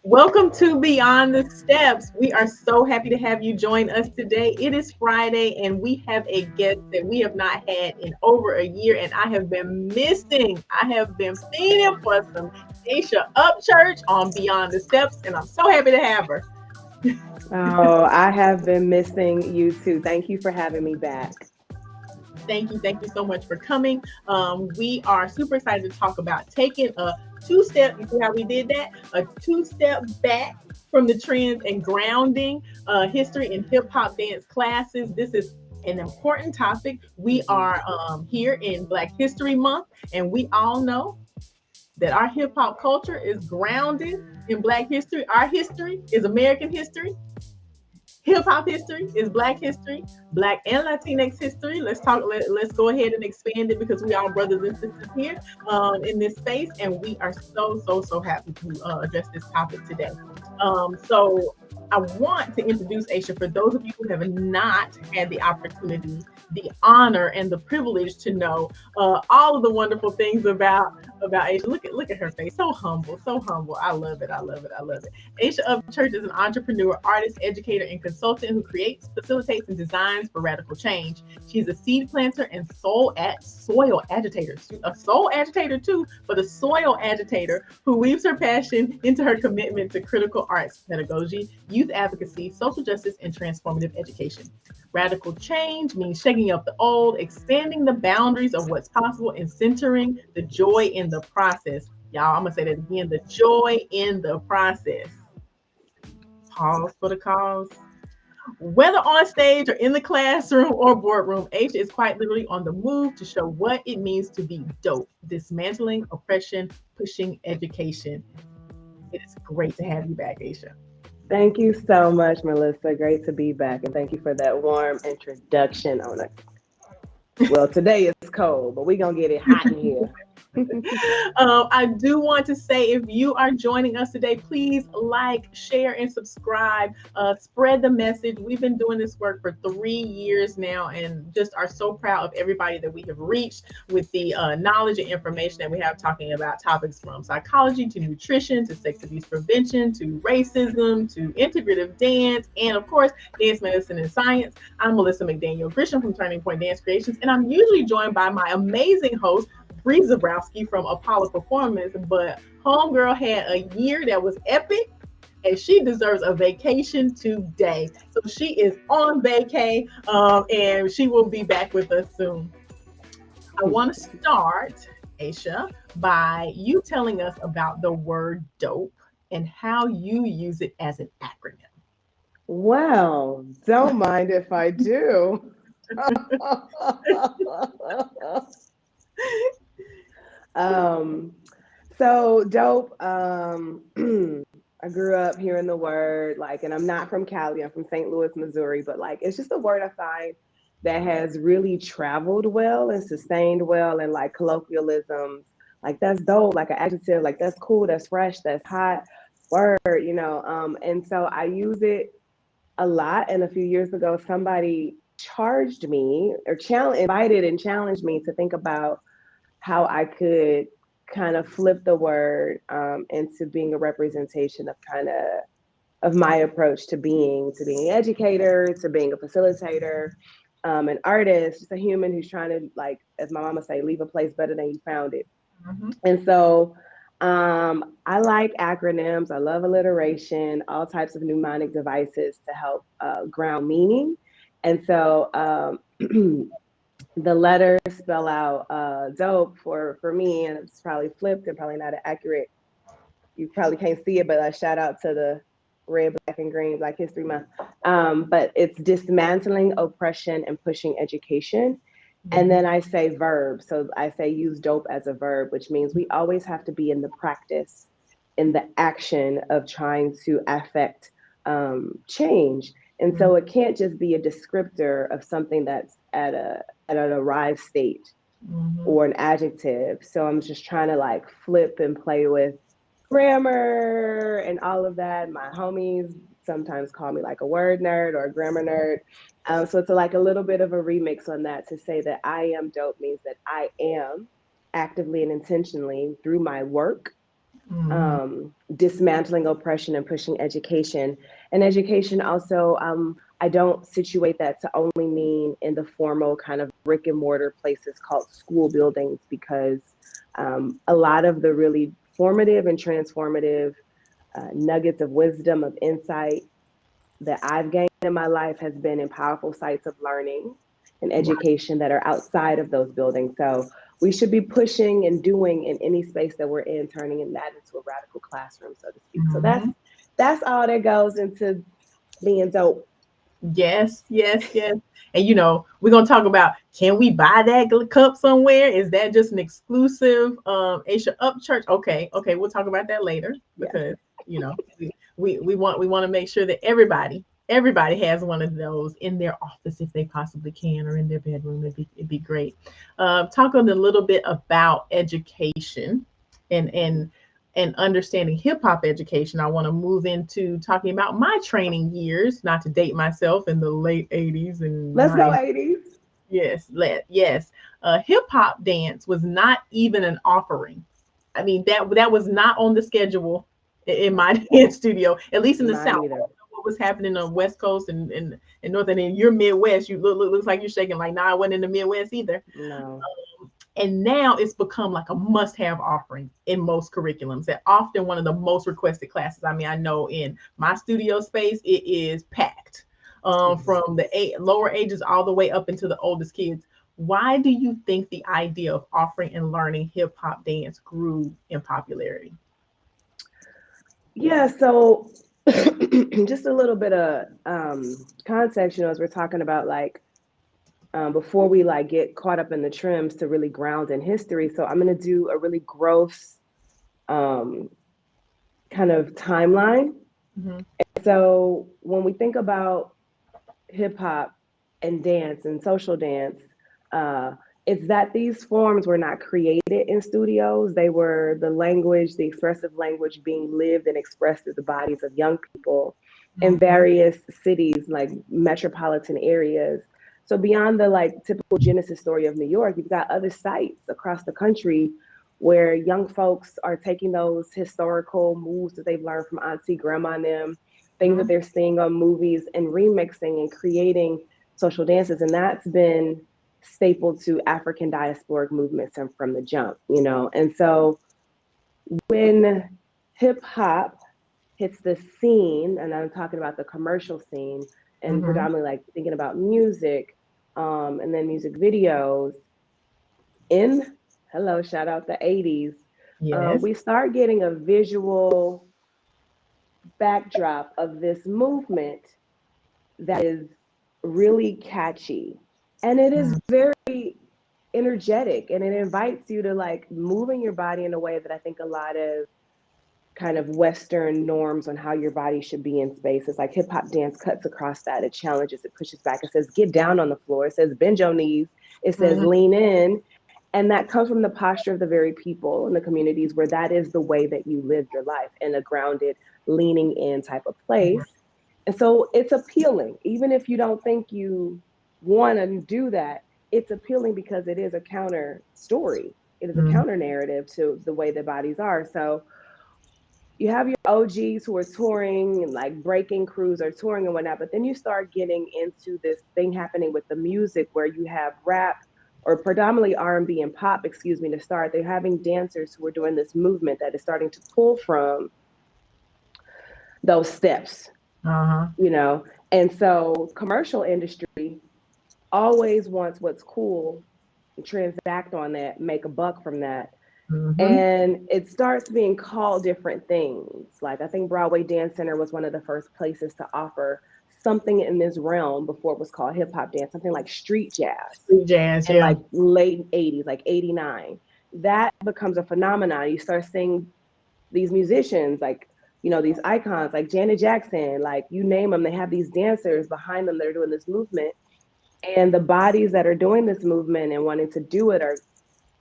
Welcome to Beyond the Steps. We are so happy to have you join us today. It is Friday, and we have a guest that we have not had in over a year, and I have been missing. I have been fiending for some Aysha Upchurch on Beyond the Steps, and I'm so happy to have her. Oh, I have been missing you too. Thank you for having me back. Thank you so much for coming. We are super excited to talk about taking a two-step. You see how we did that? A two-step back from the trends and grounding history and hip hop dance classes. This is an important topic. We are here in Black History Month, and we all know that our hip hop culture is grounded in Black history. Our history is American history. Hip hop history is Black history, Black and Latinx history. Let's go ahead and expand it because we are brothers and sisters here in this space, and we are so happy to address this topic today. So I want to introduce Aysha for those of you who have not had the opportunity, the honor, and the privilege to know all of the wonderful things about Aysha. Look at her face, so humble, so humble. I love it. I love it. I love it. Aysha Upchurch is an entrepreneur, artist, educator, and consultant who creates, facilitates, and designs for radical change. She's a seed planter and soil agitator, a soul agitator too, but a soil agitator who weaves her passion into her commitment to critical arts pedagogy, youth advocacy, social justice, and transformative education. Radical change means shaking up the old, expanding the boundaries of what's possible, and centering the joy in the process. Y'all, I'm gonna say that again, the joy in the process. Pause for the cause. Whether on stage or in the classroom or boardroom, Aisha is quite literally on the move to show what it means to be dope, dismantling oppression, pushing education. It is great to have you back, Aisha. Thank you so much, Melissa. Great to be back. And thank you for that warm introduction on it. Well, today it's cold, but we're going to get it hot in here. I do want to say if you are joining us today, please like, share, and subscribe. Spread the message. We've been doing this work for 3 years now and just are so proud of everybody that we have reached with the knowledge and information that we have talking about topics from psychology to nutrition to sex abuse prevention to racism to integrative dance and, of course, dance medicine and science. I'm Melissa McDaniel Grisham from Turning Point Dance Creations, and I'm usually joined by my amazing host, Bree Zabrowski from Apollo Performance, but Homegirl had a year that was epic and she deserves a vacation today. So she is on vacay and she will be back with us soon. I want to start, Aisha, by you telling us about the word dope and how you use it as an acronym. Well, don't mind if I do. um, so dope. I grew up hearing the word, like, and I'm not from Cali, I'm from St. Louis, Missouri, but like, it's just a word I find that has really traveled well and sustained well and like colloquialisms. Like, that's dope, like an adjective, like, that's cool, that's fresh, that's hot word. And so I use it a lot. And a few years ago, somebody charged me or invited and challenged me to think about how I could kind of flip the word into being a representation of kind of my approach to being an educator, to being a facilitator, an artist, just a human who's trying to, like, as my mama say, leave a place better than you found it. Mhm. And so I like acronyms. I love alliteration, all types of mnemonic devices to help ground meaning. And so the letters spell out dope for me, and it's probably flipped and probably not accurate. You probably can't see it, but I shout out to the red, black, and green Black History Month. But it's dismantling oppression and pushing education. And Mhm. then I say verb. So I say use dope as a verb, which means we always have to be in the practice, in the action of trying to affect change. And Mhm. so it can't just be a descriptor of something that's at an arrived state Mhm. or an adjective. So I'm just trying to like flip and play with grammar and all of that. My homies sometimes call me like a word nerd or a grammar nerd. So it's like a little bit of a remix on that to say that I am dope means that I am actively and intentionally through my work Mm-hmm. Dismantling oppression and pushing education. And education also, I don't situate that to only mean in the formal kind of brick and mortar places called school buildings, because a lot of the really formative and transformative nuggets of wisdom, of insight that I've gained in my life has been in powerful sites of learning and Right. education that are outside of those buildings. So we should be pushing and doing in any space that we're in, turning that into a radical classroom, so to speak. So Mm-hmm. that's all that goes into being dope. Yes, yes, yes. And we're gonna talk about, can we buy that cup somewhere? Is that just an exclusive Aysha Upchurch? Okay, okay, we'll talk about that later, Yes. because we want to make sure that everybody has one of those in their office if they possibly can, or in their bedroom. It'd be great. Talking a little bit about education and understanding hip hop education, I want to move into talking about my training years, not to date myself, in the late 80s and Let's go 90s. 80s. Yes, yes. Hip hop dance was not even an offering. I mean, that was not on the schedule in Nope. my dance studio, at least in the Mine South. I either. don't know what was happening on West Coast and North, and in your Midwest. You looks like you're shaking like, nah, I wasn't in the Midwest either. No. And now it's become like a must-have offering in most curriculums, and often one of the most requested classes. I mean, I know in my studio space it is packed, Mhm. from the lower ages all the way up into the oldest kids. Why do you think the idea of offering and learning hip hop dance grew in popularity? Yeah, so just a little bit of context, as we're talking about, like, before we like get caught up in the trims, to really ground in history. So I'm going to do a really gross um, kind of timeline. Mm-hmm. So when we think about hip hop and dance and social dance, uh, it's that these forms were not created in studios. They were the language, the expressive language being lived and expressed through the bodies of young people in Mm-hmm. various cities, like metropolitan areas. So beyond the like typical Genesis story of New York, you've got other sites across the country where young folks are taking those historical moves that they've learned from auntie, grandma, and them, things that they're seeing on movies, and remixing and creating social dances. And that's been staple to African diasporic movements and from the jump. And so when hip hop hits the scene, and I'm talking about the commercial scene, and Mm-hmm. predominantly like thinking about music, and then music videos in, hello, shout out the 80s, Yes. we start getting a visual backdrop of this movement that is really catchy. And it is very energetic, and it invites you to like moving your body in a way that I think a lot of kind of Western norms on how your body should be in space. It's like hip hop dance cuts across that. It challenges, it pushes back. It says, get down on the floor. It says, bend your knees. It says, Mm-hmm. lean in. And that comes from the posture of the very people in the communities where that is the way that you live your life, in a grounded, leaning in type of place. And so it's appealing, even if you don't think you want to do that. It's appealing because it is a counter story. It is a Mm-hmm. counter narrative to the way the bodies are. So you have your OGs who are touring and like breaking crews or touring and whatnot, but then you start getting into this thing happening with the music where you have rap, or predominantly R&B and pop, excuse me, to start. They're having dancers who are doing this movement that is starting to pull from those steps, Uh-huh. you know. And so commercial industry always wants what's cool, transact on that, make a buck from that. Mm-hmm. And it starts being called different things. Like, I think Broadway Dance Center was one of the first places to offer something in this realm before it was called hip hop dance, something like street jazz, Street jazz, in yeah. like late 80s, like 89. That becomes a phenomenon. You start seeing these musicians, like, these icons like Janet Jackson, like you name them, they have these dancers behind them that are doing this movement. And the bodies that are doing this movement and wanting to do it are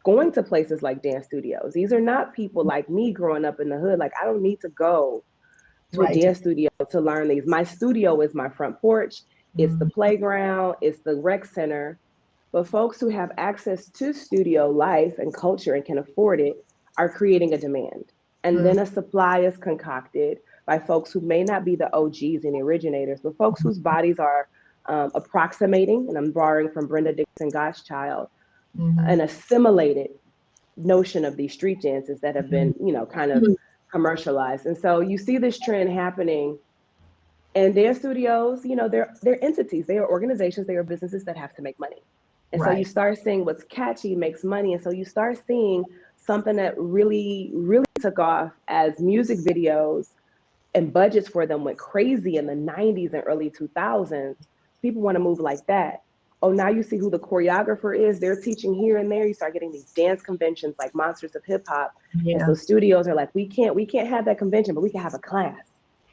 going to places like dance studios. These are not people like me growing up in the hood. Like, I don't need to go to a Right. dance studio to learn these. My studio is my front porch, it's the Mm-hmm. playground, it's the rec center. But folks who have access to studio life and culture and can afford it are creating a demand. And then a supply is concocted by folks who may not be the OGs and the originators, but folks whose bodies are approximating, and I'm borrowing from Brenda Dixon Gottschalk, Mm-hmm. an assimilated notion of these street dances that have been, kind of commercialized. And so you see this trend happening. And their studios, they're entities, they are organizations, they are businesses that have to make money. And so you Right. start seeing what's catchy makes money. And so you start seeing something that really, really took off as music videos and budgets for them went crazy in the 90s and early 2000s. People want to move like that. Oh, now you see who the choreographer is. They're teaching here and there. You start getting these dance conventions like Monsters of Hip Hop. And Yeah. so studios are like, we can't have that convention, but we can have a class.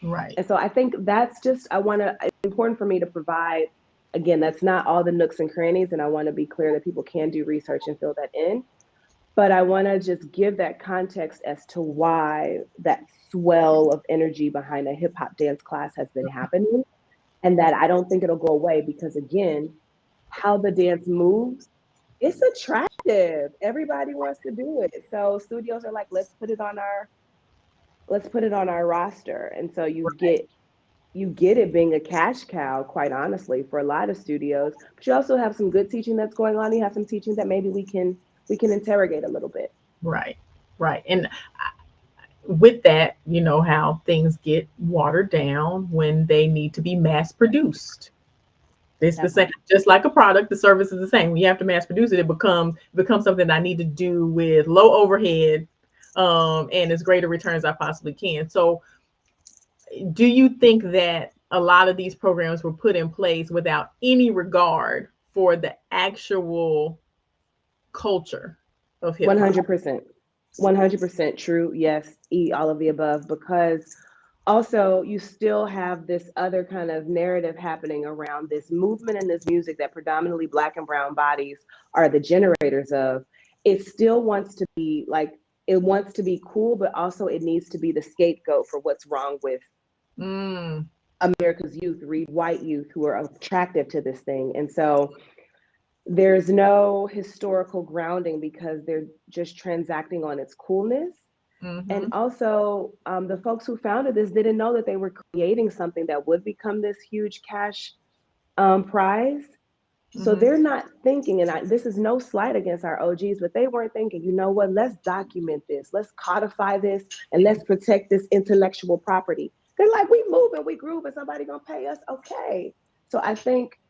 Right. And so I think that's just, it's important for me to provide, again, that's not all the nooks and crannies. And I want to be clear that people can do research and fill that in. But I want to just give that context as to why that swell of energy behind a hip hop dance class has been happening. And that I don't think it'll go away because, again, how the dance moves, it's attractive. Everybody wants to do it. So studios are like, let's put it on our roster. And so you get it being a cash cow, quite honestly, for a lot of studios. But you also have some good teaching that's going on. You have some teaching that maybe we can interrogate a little bit. Right. Right. And with that, you know how things get watered down when they need to be mass produced. It's the That same, part. just like a product. The service is the same. When you have to mass produce it, it becomes something that I need to do with low overhead, and as great a return as I possibly can. So, do you think that a lot of these programs were put in place without any regard for the actual culture of hip hop? 100%. 100% true. Yes, all of the above, because also you still have this other kind of narrative happening around this movement and this music that predominantly Black and brown bodies are the generators of. It still wants to be like, it wants to be cool, but also it needs to be the scapegoat for what's wrong with Mm, America's youth, read white youth, who are attractive to this thing. And so there's no historical grounding because they're just transacting on its coolness. And mm-hmm. also, the folks who founded this didn't know that they were creating something that would become this huge cash prize. So Mm-hmm. they're not thinking, and this is no slight against our OGs, but they weren't thinking, you know what, let's document this, let's codify this, and let's protect this intellectual property. They're like, we move and we groove, and somebody gonna pay us, okay. So I think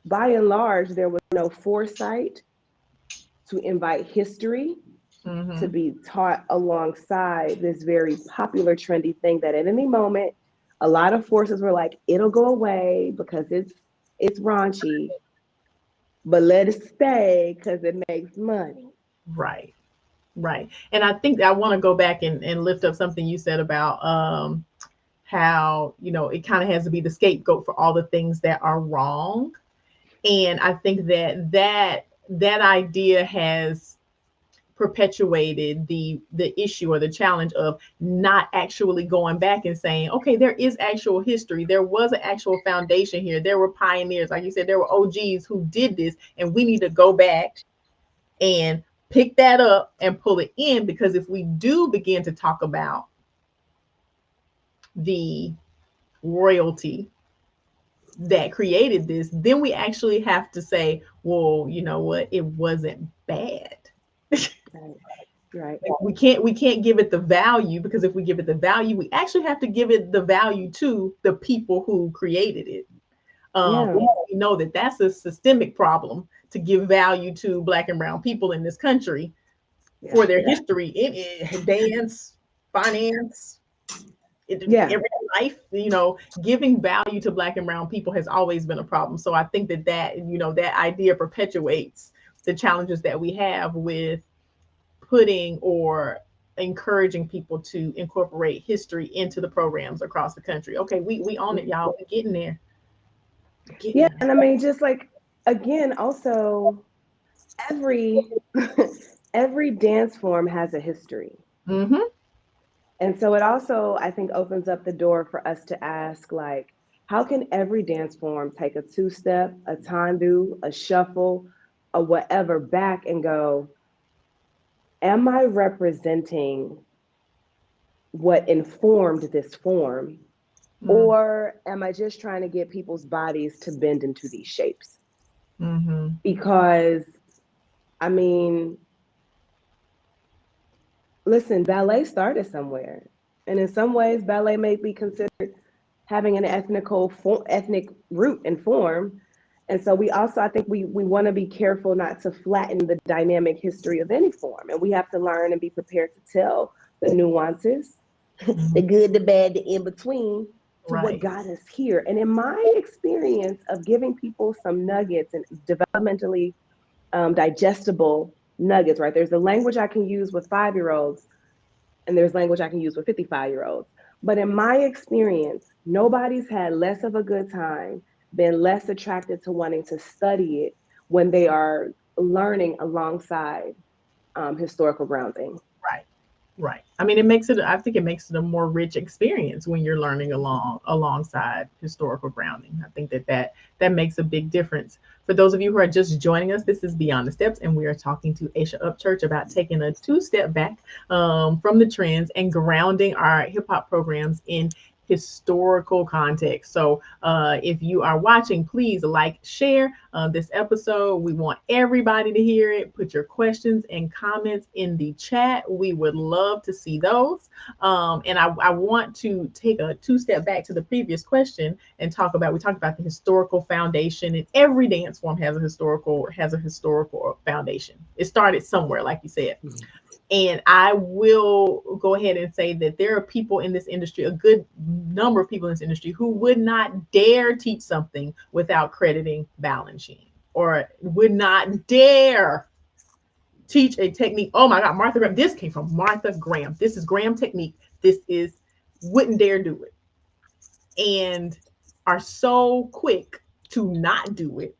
by and large, there was no foresight to invite history to Mm-hmm. be taught alongside this very popular, trendy thing that at any moment, a lot of forces were like, it'll go away because it's raunchy, but let it stay because it makes money. Right. Right. And I think I want to go back and lift up something you said about how, it kind of has to be the scapegoat for all the things that are wrong. And I think that idea has perpetuated the issue or the challenge of not actually going back and saying, okay, there is actual history, there was an actual foundation here, there were pioneers, like you said, there were OGs who did this, and we need to go back and pick that up and pull it in, because if we do begin to talk about the royalty that created this, then we actually have to say, well, you know what, it wasn't bad. Right. Right. We can't give it the value, because if we give it the value, we actually have to give it the value to the people who created it. Yeah. We know that that's a systemic problem, to give value to Black and brown people in this country Yeah. for their history in dance, finance, in Yeah. every life. Giving value to Black and brown people has always been a problem. So I think that idea perpetuates the challenges that we have with putting or encouraging people to incorporate history into the programs across the country. Okay, we own it, y'all. We're getting there. Getting Yeah. there. And I mean, just like, again, also every every dance form has a history. Mm-hmm. And so it also, I think, opens up the door for us to ask, like, how can every dance form take a two step, a tendu, a shuffle, a whatever back and go, am I representing what informed this form? Mm, Or am I just trying to get people's bodies to bend into these shapes? mm-hmm. Because, I mean, listen, ballet started somewhere. And in some ways, ballet may be considered having an ethnic root and form. And so we also, I think we want to be careful not to flatten the dynamic history of any form. And we have to learn and be prepared to tell the nuances, Mm-hmm. the good, the bad, the in between, to what Right. got us here. And in my experience of giving people some nuggets and developmentally digestible nuggets, right? There's the language I can use with 5-year-olds, and there's language I can use with 55-year-olds. But in my experience, nobody's had less of a good time, been less attracted to wanting to study it when they are learning alongside historical grounding. Right. Right. I mean, I think it makes it a more rich experience when you're learning alongside historical grounding. I think that makes a big difference. For those of you who are just joining us, this is Beyond the Steps, and we are talking to Aysha Upchurch about taking a two-step back from the trends and grounding our hip hop programs in historical context. So, if you are watching, please like, share this episode. We want everybody to hear it. Put your questions and comments in the chat. We would love to see those. And I want to take a two-step back to the previous question and we talked about the historical foundation, and every dance form has a historical foundation. It started somewhere, like you said. And I will go ahead and say that there are people in this industry, a good number of people in this industry, who would not dare teach something without crediting Balanchine, or would not dare teach a technique. Oh my God, Martha Graham. This came from Martha Graham. This is Graham technique. This is, wouldn't dare do it. And are so quick to not do it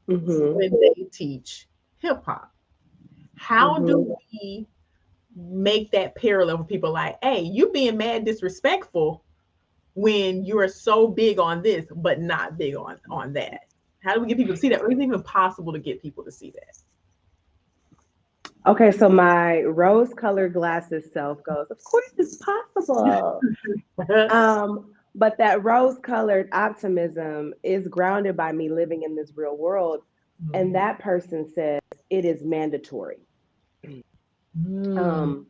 Mm-hmm. when they teach hip hop. How Mm-hmm. do we make that parallel for people like, hey, you being mad disrespectful when you are so big on this but not big on that? How do we get people to see that? Or is it even possible to get people to see Okay, so my rose-colored glasses self goes, of course it's possible. that? But that rose-colored optimism is grounded by me living in this real world. And Mhm. that person says it is mandatory. Mm, Um,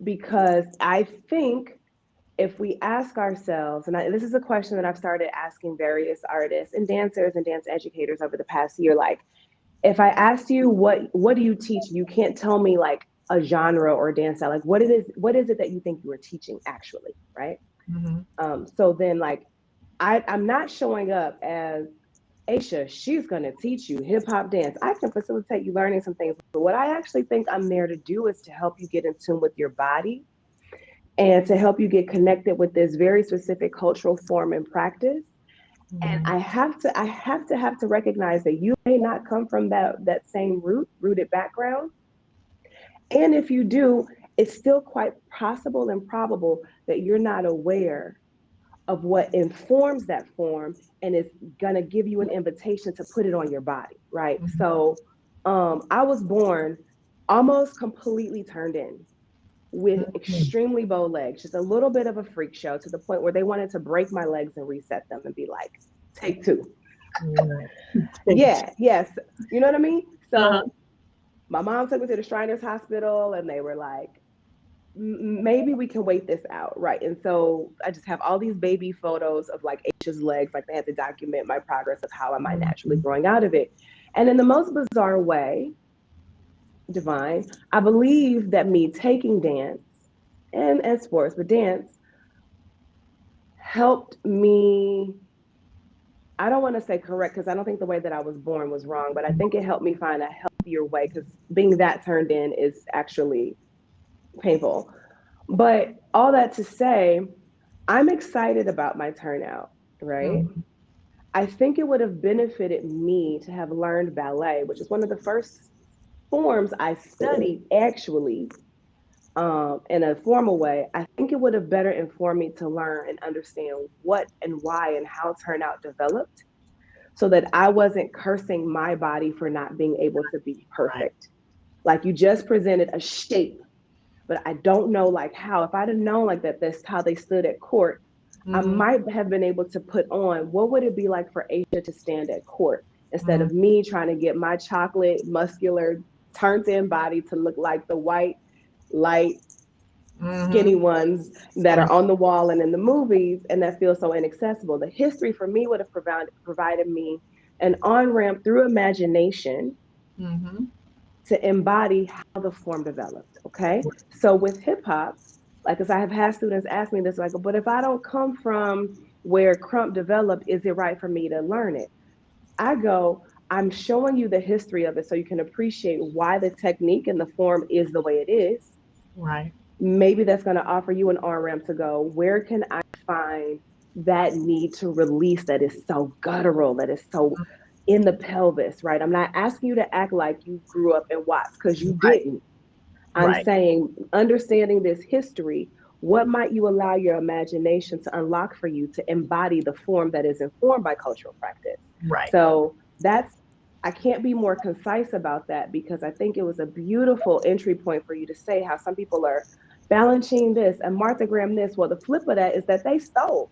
because I think if we ask ourselves, and this is a question that I've started asking various artists and dancers and dance educators over the past year, like, if I asked you what do you teach, you can't tell me like a genre or dance style. Like what is it that you think you are teaching actually, right? mhm. So then like I'm not showing up as Aysha, she's gonna teach you hip hop dance. I can facilitate you learning some things, but what I actually think I'm there to do is to help you get in tune with your body and to help you get connected with this very specific cultural form and practice. And Mhm. I have to recognize that you may not come from that same rooted background. And if you do, it's still quite possible and probable that you're not aware of what informs that form and is gonna give you an invitation to put it on your body, right? Mhm. So I was born almost completely turned in with Mhm. extremely bow legs, just a little bit of a freak show to the point where they wanted to break my legs and reset them and be like, take two. Right. Yeah, yes. You know what I mean? Uh-huh. So my mom took me to the Shriners Hospital and they were like, maybe we can wait this out. Right. And so I just have all these baby photos of like Aisha's legs, like they had to document my progress of how am I naturally Mhm. growing out of it. And in the most bizarre way, Divine, I believe that me taking dance and sports, but dance helped me. I don't want to say correct because I don't think the way that I was born was wrong, but I think it helped me find a healthier way because being that turned in is actually painful. But all that to say, I'm excited about my turnout, right? Mhm. I think it would have benefited me to have learned ballet, which is one of the first forms I studied actually in a formal way. I think it would have better informed me to learn and understand what and why and how turnout developed so that I wasn't cursing my body for not being able to be Right. perfect. Like you just presented a shape but I don't know like how. If I'd have known like that, that's how they stood at court, I Mm-hmm. might have been able to put on what would it be like for Aisha to stand at court instead Mm-hmm. of me trying to get my chocolate, muscular, turned in body to look like the white, light, skinny Mm-hmm. ones that are on the wall and in the movies, and that feels so inaccessible. The history for me would have provided me an on ramp through imagination Mm-hmm. to embody how the form developed. Okay. So with hip hop, like, as I have had students ask me this, like, but if I don't come from where crump developed, is it right for me to learn it? I go, I'm showing you the history of it so you can appreciate why the technique and the form is the way it is. Right. Maybe that's going to offer you an on ramp to go, where can I find that need to release that is so guttural, that is so in the pelvis, right? I'm not asking you to act like you grew up in Watts because you Right. didn't. I'm Right. saying, understanding this history, what might you allow your imagination to unlock for you to embody the form that is informed by cultural practice? Right. So that's, I can't be more concise about that because I think it was a beautiful entry point for you to say how some people are balancing this and Martha Graham this. Well, the flip of that is that they stole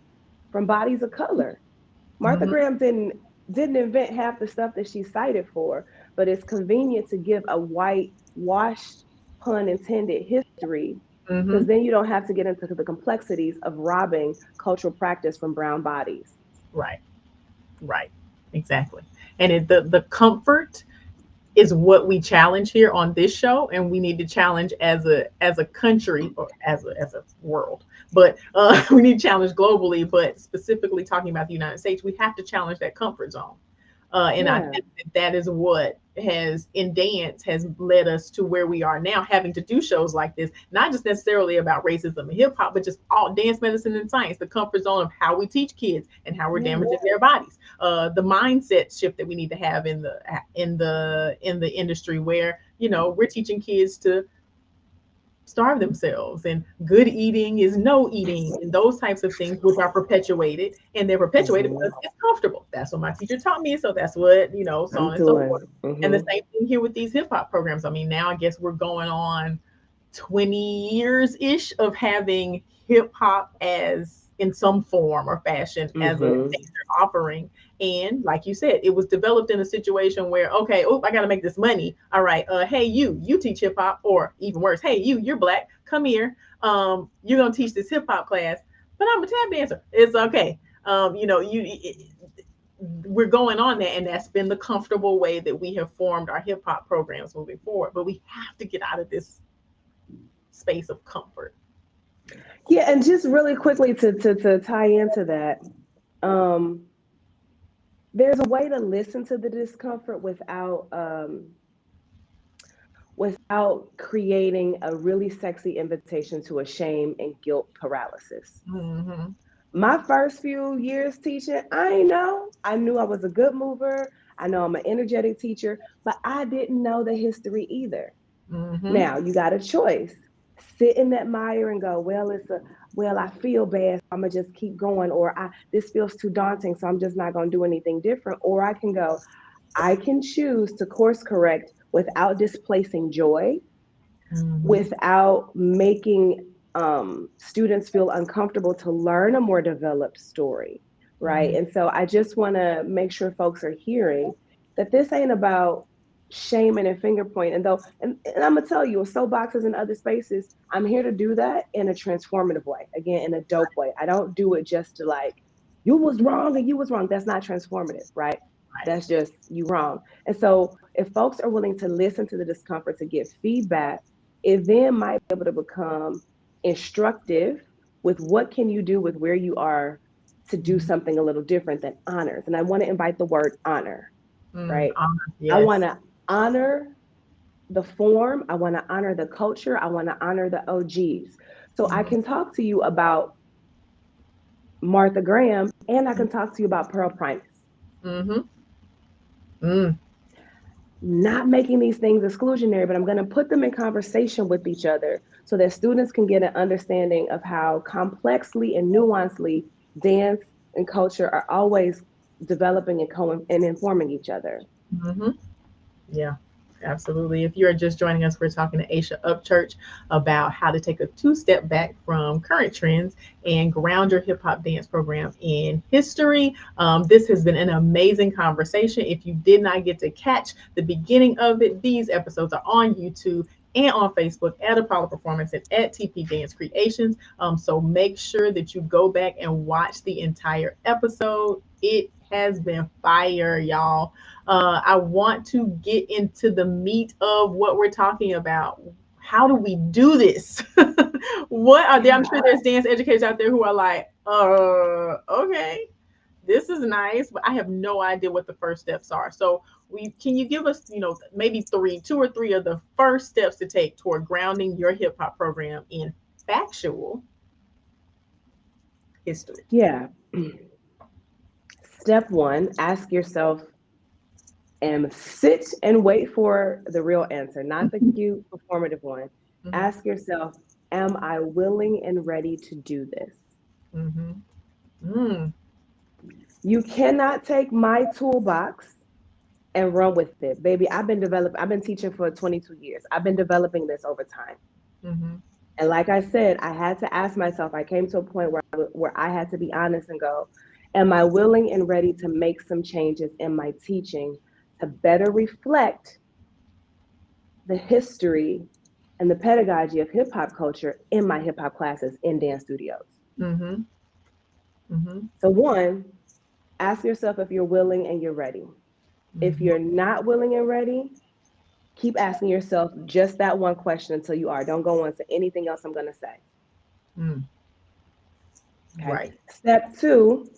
from bodies of color. Martha Mm-hmm. Graham didn't invent half the stuff that she cited for, but it's convenient to give a white washed, pun intended, history, Mm-hmm. because then you don't have to get into the complexities of robbing cultural practice from brown bodies. Right. Right. Exactly. And the comfort is what we challenge here on this show, and we need to challenge as a country or as a world. But we need to challenge globally, but specifically talking about the United States, we have to challenge that comfort zone. And I Yeah. think that is what has in dance has led us to where we are now, having to do shows like this, not just necessarily about racism and hip hop, but just all dance, medicine, and science, the comfort zone of how we teach kids and how we're Yeah. damaging their bodies. The mindset shift that we need to have in the industry, where we're teaching kids to starve themselves, and good eating is no eating, and those types of things, which are perpetuated, and they're perpetuated Mm-hmm. because it's comfortable. That's what my teacher taught me, so that's what, so I'm on and so doing. forth. And the Mm-hmm. same thing here with these hip hop programs. I mean, now I guess we're going on 20 years ish of having hip hop as in some form or fashion as a Mm-hmm. major offering. And like you said, it was developed in a situation where, okay, oh, I got to make this money. All right, hey, you teach hip hop, or even worse, hey, you're black, come here. You're gonna teach this hip hop class, but I'm a tap dancer. It's okay. We're going on that, and that's been the comfortable way that we have formed our hip hop programs moving forward. But we have to get out of this space of comfort. Yeah, and just really quickly to tie into that, um, there's a way to listen to the discomfort without creating a really sexy invitation to a shame and guilt paralysis. Mm-hmm. My first few years teaching, I knew I was a good mover. I know I'm an energetic teacher, but I didn't know the history either. Mm-hmm. Now you got a choice. Sit in that mire and go, well, I feel bad, so I'm gonna just keep going, or this feels too daunting, so I'm just not gonna do anything different. Or I can go, I can choose to course correct without displacing joy, Mm-hmm. without making students feel uncomfortable to learn a more developed story, right? Mm-hmm. And so I just want to make sure folks are hearing that this ain't about shaming and finger point. And though, and I'm gonna tell you, with soapboxes and other spaces, I'm here to do that in a transformative way, again, in a dope way. I don't do it just to like, you was wrong and you was wrong. That's not transformative, right? Right. That's just you wrong. And so if folks are willing to listen to the discomfort to get feedback, it then might be able to become instructive with what can you do with where you are to do Mm-hmm. something a little different than honors. And I want to invite the word honor, right? I want Yes. to honor the form. I want to honor the culture. I want to honor the OGs. So I Mm-hmm. can talk to you about Martha Graham and I can talk to you about Pearl Primus. Mm-hmm. Mm. Not making these things exclusionary, but I'm going to put them in conversation with each other so that students can get an understanding of how complexly and nuancedly dance and culture are always developing and informing each other. Mm-hmm. Yeah. Absolutely. If you're just joining us, we're talking to Aysha Upchurch about how to take a two-step back from current trends and ground your hip hop dance program in history. This has been an amazing conversation. If you did not get to catch the beginning of it, these episodes are on YouTube and on Facebook at Apollo Performance and at TP Dance Creations. So make sure that you go back and watch the entire episode. It has been fire, y'all. I want to get into the meat of what we're talking about. How do we do this? What are there? I'm sure there's dance educators out there who are like, okay, this is nice, but I have no idea what the first steps are. So we can you give us, maybe two or three of the first steps to take toward grounding your hip hop program in factual history? Yeah. Step one, ask yourself and sit and wait for the real answer, not the cute performative one. Mm-hmm. Ask yourself, am I willing and ready to do this? Mm-hmm. Mm. You cannot take my toolbox and run with it. Baby, I've been teaching for 22 years. I've been developing this over time. Mm-hmm. And like I said, I had to ask myself, I came to a point where I had to be honest and go, am I willing and ready to make some changes in my teaching to better reflect the history and the pedagogy of hip hop culture in my hip hop classes in dance studios? Mm-hmm. Mm-hmm. So, one, ask yourself if you're willing and you're ready. If Mm-hmm. you're not willing and ready, keep asking yourself just that one question until you are. Don't go on to anything else I'm going to say. Mm. Okay. Right. Step two,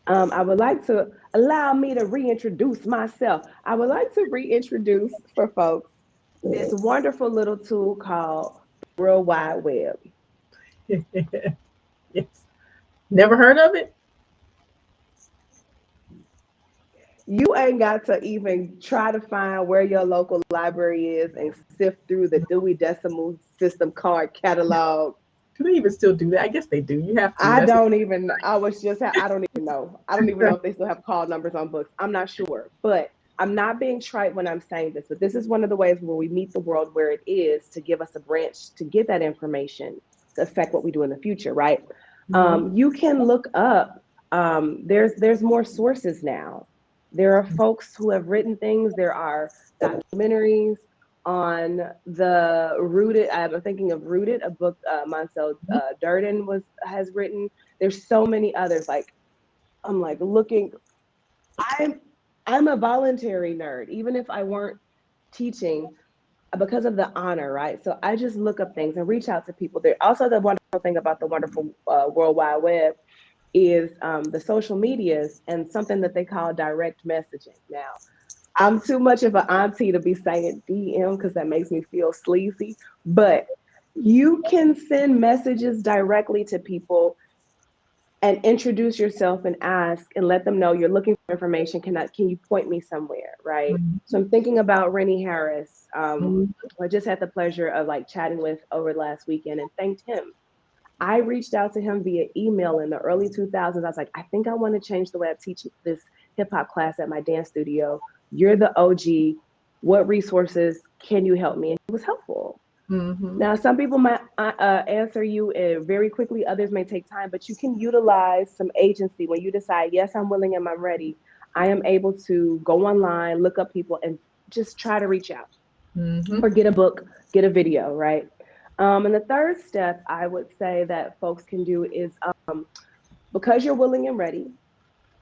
I would like to allow me to reintroduce myself. I would like to reintroduce for folks this wonderful little tool called World Wide Web. Yes. Never heard of it? You ain't got to even try to find where your local library is and sift through the Dewey Decimal System card catalog. Do they even still do that? I guess they do. You have to. I That's don't even, I was just, I don't even know. I don't even know if they still have call numbers on books. I'm not sure. But I'm not being trite when I'm saying this, but this is one of the ways where we meet the world where it is to give us a branch to get that information to affect what we do in the future, right? mm-hmm. You can look up, there's more sources now. There are folks who have written things, there are documentaries on the Rooted. I'm thinking of Rooted, a book Monsell Durden has written. There's so many others. Like I'm like looking. I'm I'm a voluntary nerd, even if I weren't teaching because of the honor, right? So I just look up things and reach out to people. There also the wonderful thing about the wonderful World Wide Web is the social medias and something that they call direct messaging. Now, I'm too much of an auntie to be saying DM because that makes me feel sleazy, but you can send messages directly to people and introduce yourself and ask and let them know you're looking for information. Can you point me somewhere, right? So I'm thinking about Rennie Harris, Mm-hmm. who I just had the pleasure of like chatting with over last weekend and thanked him. I reached out to him via email in the early 2000s. I was like, I think I want to change the way I teach this hip hop class at my dance studio. You're the OG. What resources can you help me? And it was helpful. Mm-hmm. Now, some people might answer you very quickly, others may take time, but you can utilize some agency when you decide, yes, I'm willing and I'm ready. I am able to go online, look up people, and just try to reach out Mm-hmm. or get a book, get a video, right? And the third step I would say that folks can do is because you're willing and ready,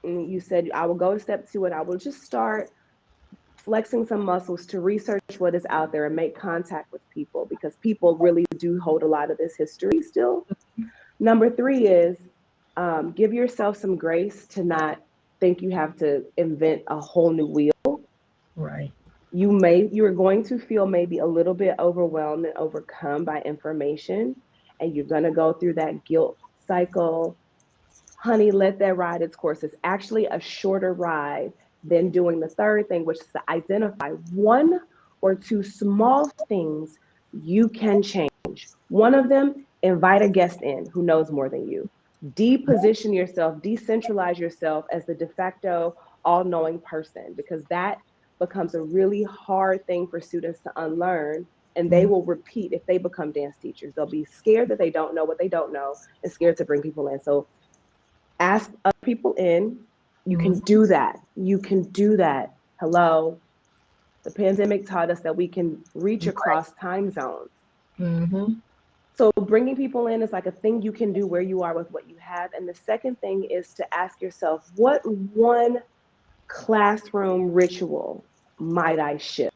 and you said I will go to step two and I will just start flexing some muscles to research what is out there and make contact with people because people really do hold a lot of this history still. Number three is give yourself some grace to not think you have to invent a whole new wheel. Right. You are going to feel maybe a little bit overwhelmed and overcome by information, and you're going to go through that guilt cycle. Honey, let that ride its course. It's actually a shorter ride than doing the third thing, which is to identify one or two small things you can change. One of them, invite a guest in who knows more than you. Deposition yourself, decentralize yourself as the de facto all knowing person, because that becomes a really hard thing for students to unlearn. And they will repeat if they become dance teachers. They'll be scared that they don't know what they don't know and scared to bring people in. So ask other people in. You can do that. You can do that. Hello. The pandemic taught us that we can reach across time zones. Mm-hmm. So bringing people in is like a thing you can do where you are with what you have. And the second thing is to ask yourself, what one classroom ritual might I shift?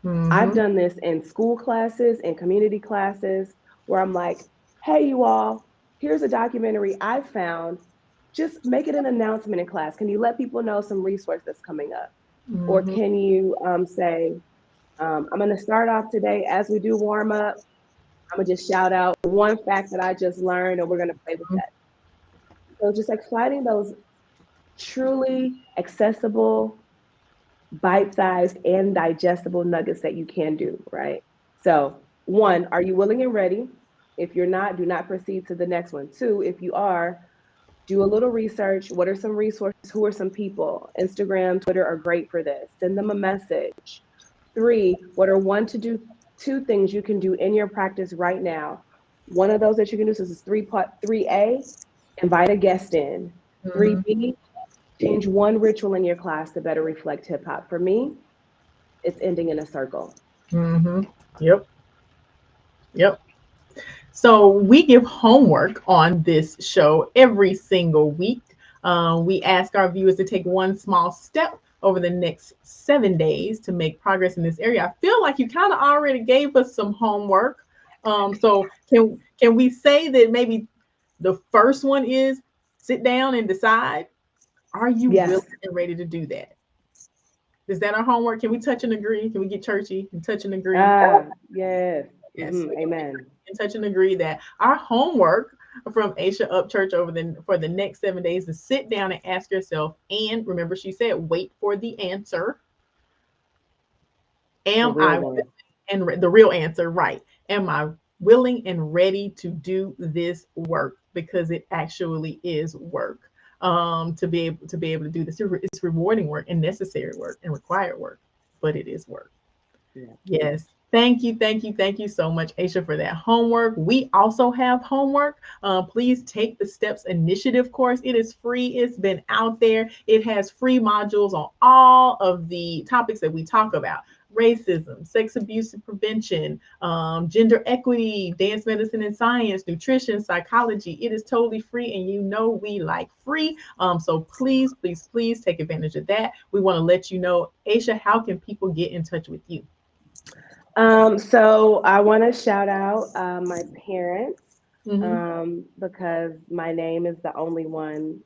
I've Mm-hmm. done this in school classes and community classes where I'm like, hey, you all, here's a documentary I found. Just make it an announcement in class. Can you let people know some resource that's coming up? Or Mm-hmm. can you say, I'm going to start off today as we do warm up. I'm going to just shout out one fact that I just learned, and we're going to play with that. So just like finding those truly accessible, bite-sized, and digestible nuggets that you can do, right? So, one, are you willing and ready? If you're not, do not proceed to the next one. Two, if you are, do a little research. What are some resources? Who are some people? Instagram, Twitter are great for this. Send them a message. Three, what are one to do, two things you can do in your practice right now? One of those that you can do, so this is 3A, invite a guest in. Mm-hmm. 3B, change one ritual in your class to better reflect hip hop. For me, it's ending in a circle. Mm-hmm. Yep. Yep. So we give homework on this show every single week. We ask our viewers to take one small step over the next 7 days to make progress in this area. I feel like you kind of already gave us some homework. So can we say that maybe the first one is sit down and decide, are you willing Yes. and ready to do that? Is that our homework? Can we touch and agree? Can we get churchy and touch and agree? Yes. Yes, we Amen. can touch and agree that our homework from Aysha Upchurch for the next 7 days is sit down and ask yourself, and remember, she said, wait for the answer. The Am real I one. and the real answer, right? Am I willing and ready to do this work? Because it actually is work. To be able to do this, it's rewarding work and necessary work and required work, but it is work. Yeah. Yes. Thank you, thank you, thank you so much, Aysha, for that homework. We also have homework. Please take the Steps Initiative course. It is free. It's been out there. It has free modules on all of the topics that we talk about: racism, sex abuse and prevention, gender equity, dance medicine and science, nutrition, psychology. It is totally free, and you know we like free. So please, please, please take advantage of that. We want to let you know, Aysha, how can people get in touch with you? So I want to shout out my parents Mm-hmm. because my name is the only one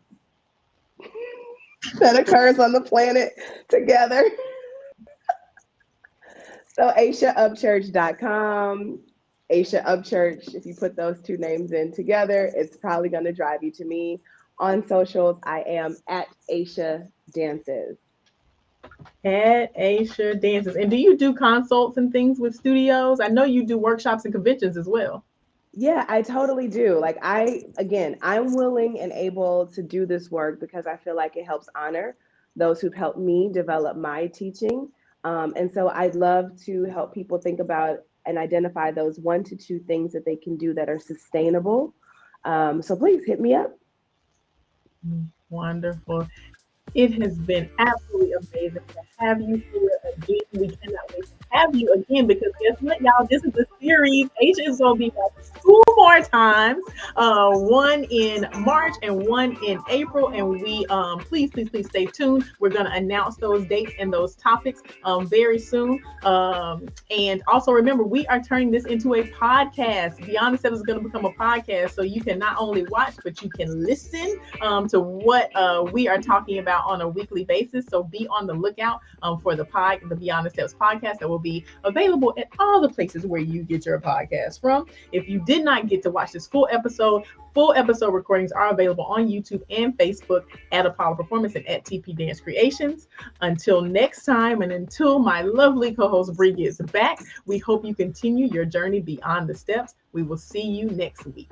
that occurs on the planet together. So AyshaUpchurch.com, Aysha Upchurch. If you put those two names in together, it's probably going to drive you to me. On socials, I am at Aysha Dances. At Aysha Dances. And do you do consults and things with studios? I know you do workshops and conventions as well. Yeah, I totally do. Like I'm willing and able to do this work because I feel like it helps honor those who've helped me develop my teaching. And so I'd love to help people think about and identify those one to two things that they can do that are sustainable. So please hit me up. Wonderful. It has been absolutely amazing to have you here again. We cannot wait to have you again because guess what, y'all? This is a series. Asia is going to be back 2 more times, one in March and one in April. And we, please, please, please stay tuned. We're going to announce those dates and those topics very soon. And also remember, we are turning this into a podcast. Beyond the Set is going to become a podcast, so you can not only watch, but you can listen to what we are talking about on a weekly basis. So be on the lookout for the Beyond the Steps podcast that will be available at all the places where you get your podcast from. If you did not get to watch this full episode recordings are available on YouTube and Facebook at Apollo Performance and at TP Dance Creations. Until next time, and until my lovely co-host Bree gets back, we hope you continue your journey beyond the steps. We will see you next week.